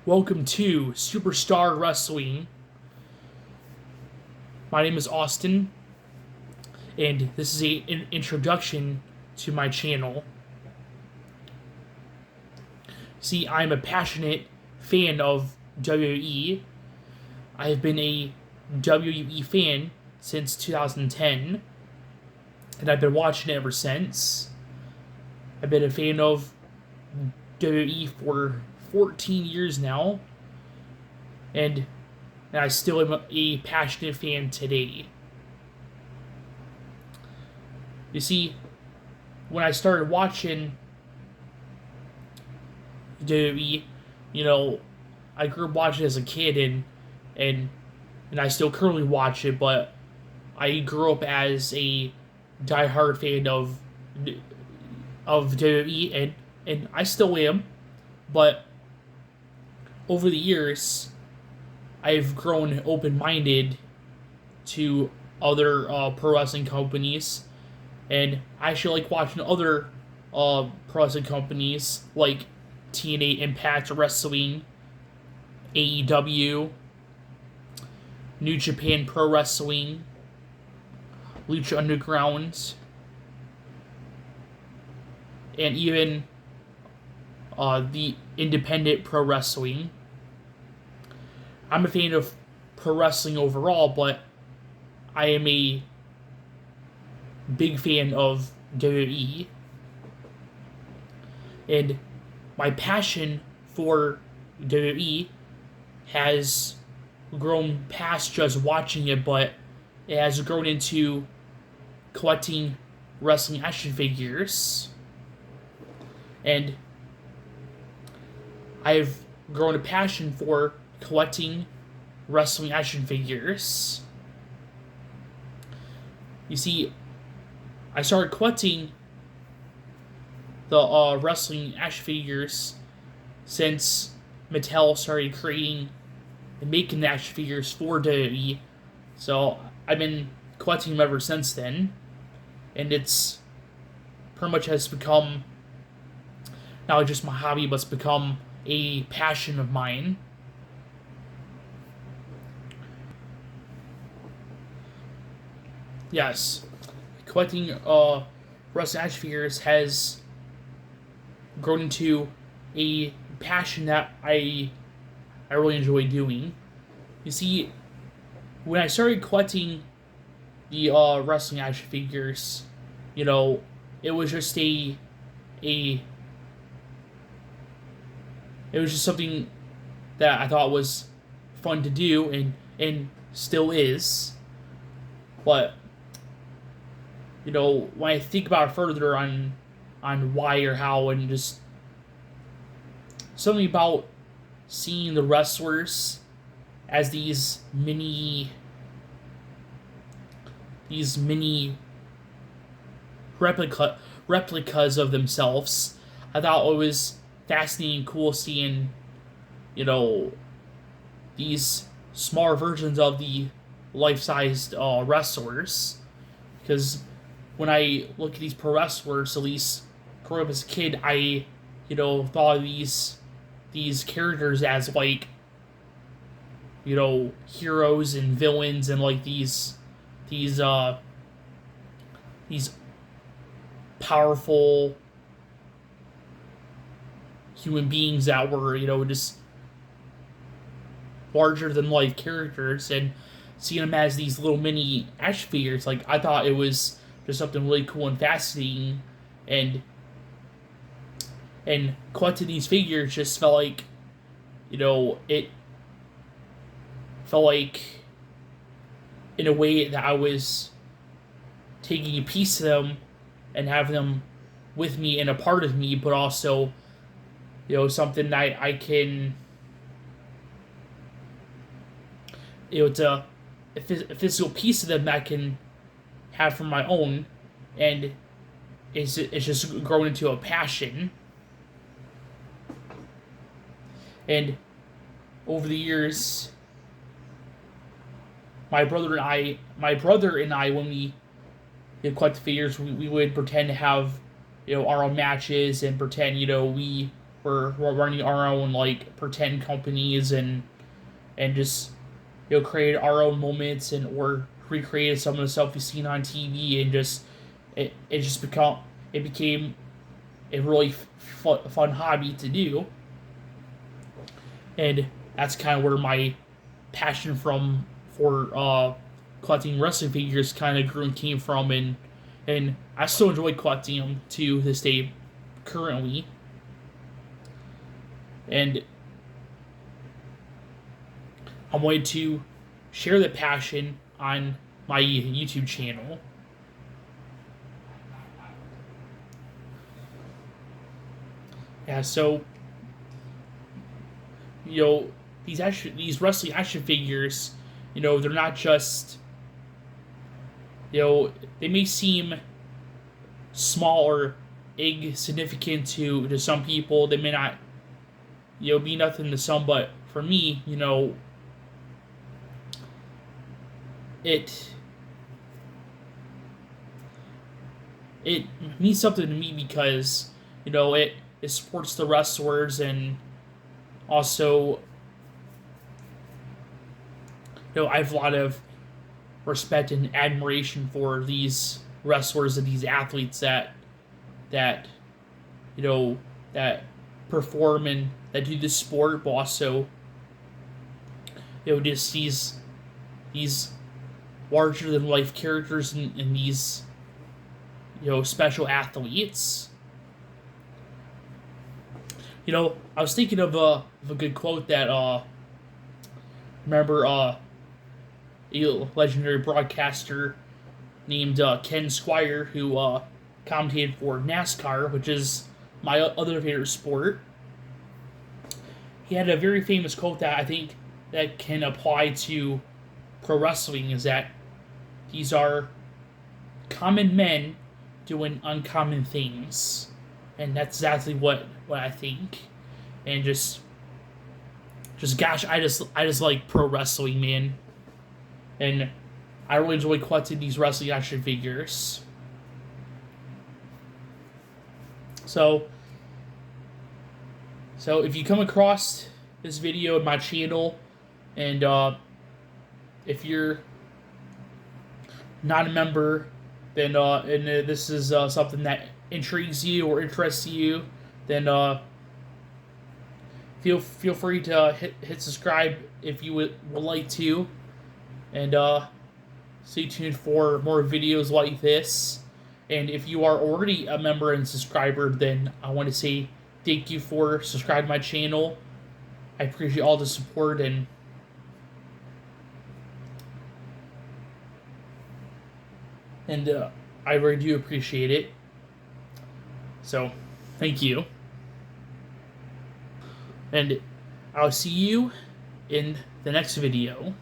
Welcome to Superstar Wrestling. My name is Austin, and this is an introduction to my channel. See, I'm a passionate fan of WWE. I have been a WWE fan since 2010, and I've been watching it ever since. I've been a fan of WWE for 14 years now, and I still am a passionate fan today. You see, when I started watching WWE, I grew up watching it as a kid, and I still currently watch it, but I grew up as a diehard fan of WWE, and I still am, but over the years, I've grown open-minded to other pro wrestling companies, and I actually like watching other pro wrestling companies like TNA Impact Wrestling, AEW, New Japan Pro Wrestling, Lucha Underground, and even the independent pro wrestling. I'm a fan of pro wrestling overall, but I am a big fan of WWE. And my passion for WWE has grown past just watching it, but it has grown into collecting wrestling action figures. And I've grown a passion for collecting wrestling action figures. You see, I started collecting the wrestling action figures since Mattel started creating and making the action figures for WWE. So I've been collecting them ever since then, and it's pretty much has become not just my hobby, but it's become a passion of mine. Yes, collecting wrestling action figures has grown into a passion that I really enjoy doing. You see, when I started collecting the wrestling action figures, it was just it was just something that I thought was fun to do, and still is. But when I think about it further on why or how, and just something about seeing the wrestlers as these mini replicas of themselves, I thought it was fascinating and cool seeing these smaller versions of the life-sized wrestlers. Because when I look at these pro wrestlers, at least growing up as a kid, I thought of these characters as like heroes and villains, and like these powerful human beings that were just larger than life characters, and seeing them as these little mini action figures, like I thought it was just something really cool and fascinating, and collecting these figures just felt like it felt like in a way that I was taking a piece of them and having them with me and a part of me, but also something that I can it's a physical piece of them that I can have for my own, and it's just grown into a passion. And over the years, my brother and I, when we collect the figures, we would pretend to have our own matches, and pretend we we're running our own like pretend companies and just created our own moments and or recreated some of the stuff we've seen on TV and just it became a really fun hobby to do, and that's kind of where my passion for collecting wrestling figures kind of grew and came from, and I still enjoy collecting them to this day currently, and I'm going to share the passion on my YouTube channel. Yeah, so these wrestling action figures, they're not just they may seem small or insignificant to some people. They may not be nothing to some, but for me, it it means something to me because it supports the wrestlers, and also I have a lot of respect and admiration for these wrestlers and these athletes that that perform and that do this sport, but also just these larger than life characters and these special athletes. I was thinking of a good quote that remember a legendary broadcaster named Ken Squire, who commentated for NASCAR, which is my other favorite sport. He had a very famous quote that I think that can apply to pro wrestling, is that these are common men doing uncommon things, and that's exactly what I think. And just gosh, I just like pro wrestling, man, and I really enjoy collecting these wrestling action figures. So if you come across this video in my channel, and if you're not a member, then this is something that intrigues you or interests you, then feel free to hit subscribe if you would like to, and stay tuned for more videos like this. And if you are already a member and subscriber, then I want to say thank you for subscribing to my channel. I appreciate all the support, and I really do appreciate it. So, thank you. And I'll see you in the next video.